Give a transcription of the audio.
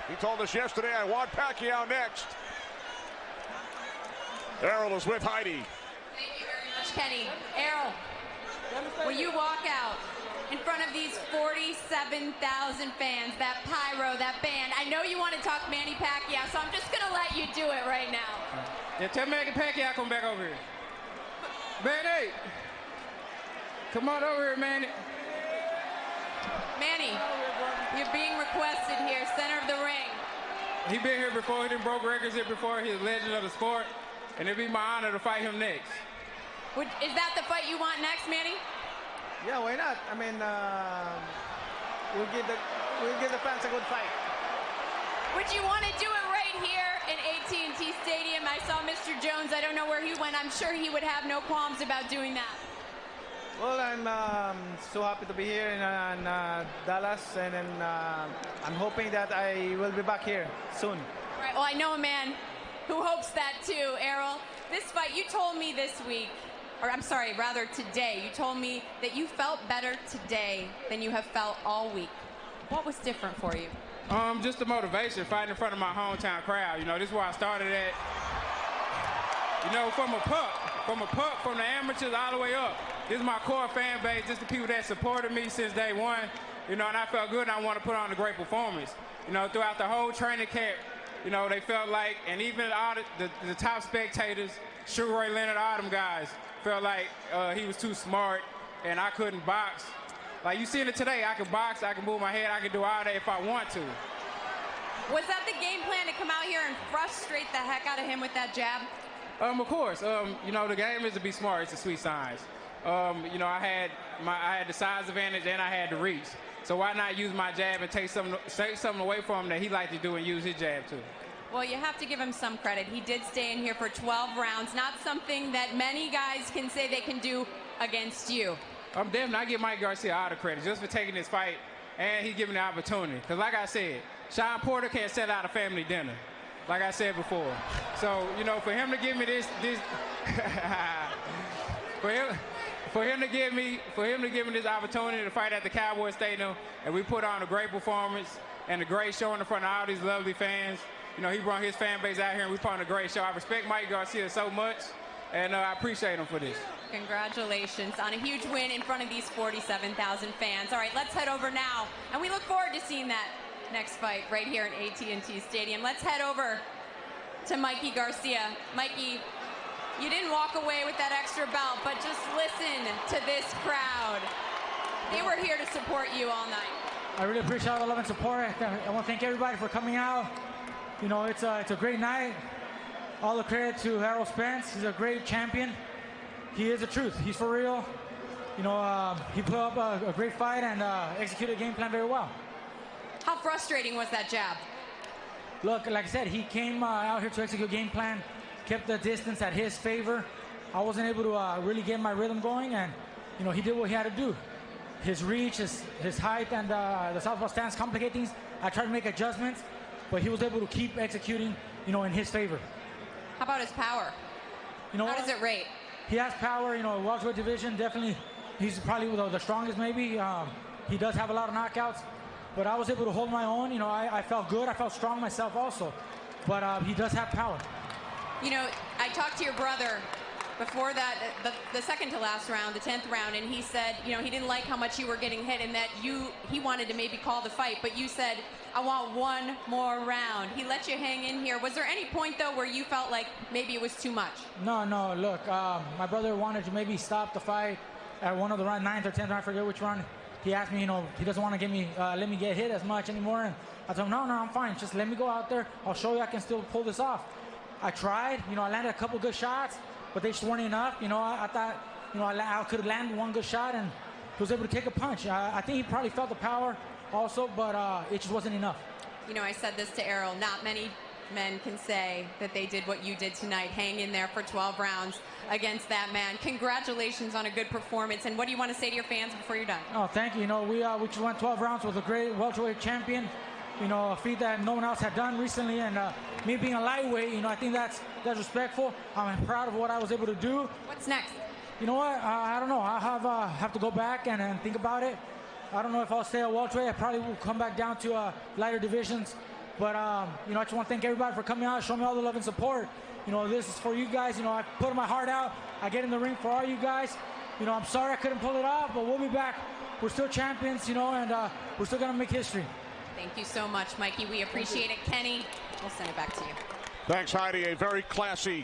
He told us yesterday, I want Pacquiao next. Errol is with Heidi. Thank you very much, Kenny. Errol, when you walk out in front of these 47,000 fans, that pyro, that band, I know you want to talk Manny Pacquiao, so I'm just going to let you do it right now. Yeah, tell Manny Pacquiao come back over here. Manny! Come on over here, Manny. Manny, you're being requested here, center of the ring. He been here before. He done broke records here before. He's a legend of the sport, and it'd be my honor to fight him next. Is that the fight you want next, Manny? Yeah, why not? I mean, we'll give the fans a good fight. Would you want to do it right here in AT&T Stadium? I saw Mr. Jones. I don't know where he went. I'm sure he would have no qualms about doing that. Well, I'm so happy to be here in Dallas, and then I'm hoping that I will be back here soon. All right, well, I know a man who hopes that too, Errol. This fight, you told me this week, or I'm sorry, rather today, you told me that you felt better today than you have felt all week. What was different for you? Just the motivation, fighting in front of my hometown crowd. You know, this is where I started at. You know, from a pup, from the amateurs all the way up. This is my core fan base, just the people that supported me since day one. You know, and I felt good, and I want to put on a great performance. You know, throughout the whole training camp, you know, they felt like, and even all the top spectators, Sugar Ray Leonard, all them guys, felt like he was too smart, and I couldn't box. Like you seen it today, I can box, I can move my head, I can do all that if I want to. Was that the game plan, to come out here and frustrate the heck out of him with that jab? Of course. You know, the game is to be smart. It's a sweet science. You know, I had the size advantage and I had the reach. So why not use my jab and take something away from him that he liked to do and use his jab too? Well, you have to give him some credit. He did stay in here for 12 rounds, not something that many guys can say they can do against you. I'm definitely, I give Mike Garcia all the credit just for taking this fight, and he's giving the opportunity. Because like I said, Sean Porter can't set out a family dinner, like I said before. So, you know, for him to give me this for him to give me this opportunity to fight at the Cowboy Stadium, and we put on a great performance and a great show in front of all these lovely fans. You know, he brought his fan base out here, and we put on a great show. I respect Mike Garcia so much, and I appreciate him for this. Congratulations on a huge win in front of these 47,000 fans. All right, let's head over now, and we look forward to seeing that next fight right here in AT&T Stadium. Let's head over to Mikey Garcia. Mikey, you didn't walk away with that extra belt, but just listen to this crowd. They were here to support you all night. I really appreciate all the love and support. I want to thank everybody for coming out. You know, it's a great night. All the credit to Errol Spence. He's a great champion. He is the truth. He's for real. You know, he put up a great fight and executed a game plan very well. How frustrating was that jab? Look, like I said, he came out here to execute a game plan, kept the distance at his favor. I wasn't able to really get my rhythm going, and, you know, he did what he had to do. His reach, his height, and the southpaw stance complicate things. I tried to make adjustments, but he was able to keep executing, you know, in his favor. How about his power? You know, how does it rate? He has power, you know, welterweight division, definitely. He's probably the strongest, maybe. He does have a lot of knockouts, but I was able to hold my own. You know, I felt good. I felt strong myself also, but he does have power. You know, I talked to your brother before that, the second to last round, the 10th round, and he said, you know, he didn't like how much you were getting hit and that he wanted to maybe call the fight, but you said, I want one more round. He let you hang in here. Was there any point, though, where you felt like maybe it was too much? No, look, my brother wanted to maybe stop the fight at one of the 9th or 10th round, I forget which one. He asked me, you know, he doesn't want to let me get hit as much anymore, and I told him, no, I'm fine. Just let me go out there. I'll show you I can still pull this off. I tried, you know, I landed a couple good shots, but they just weren't enough. You know, I thought, you know, I could land one good shot and he was able to take a punch. I think he probably felt the power also, but it just wasn't enough. You know, I said this to Errol, not many men can say that they did what you did tonight, hang in there for 12 rounds against that man. Congratulations on a good performance, and what do you want to say to your fans before you're done? Oh, thank you. You know, we just went 12 rounds with a great welterweight champion. You know, a feat that no one else had done recently, and me being a lightweight, you know, I think that's respectful. I'm proud of what I was able to do. What's next? You know what? I don't know. I have to go back and think about it. I don't know if I'll stay at welterweight. I probably will come back down to lighter divisions. But, you know, I just want to thank everybody for coming out, showing me all the love and support. You know, this is for you guys. You know, I put my heart out. I get in the ring for all you guys. You know, I'm sorry I couldn't pull it off, but we'll be back. We're still champions, you know, and we're still going to make history. Thank you so much, Mikey. We appreciate it. Kenny, we'll send it back to you. Thanks, Heidi. A very classy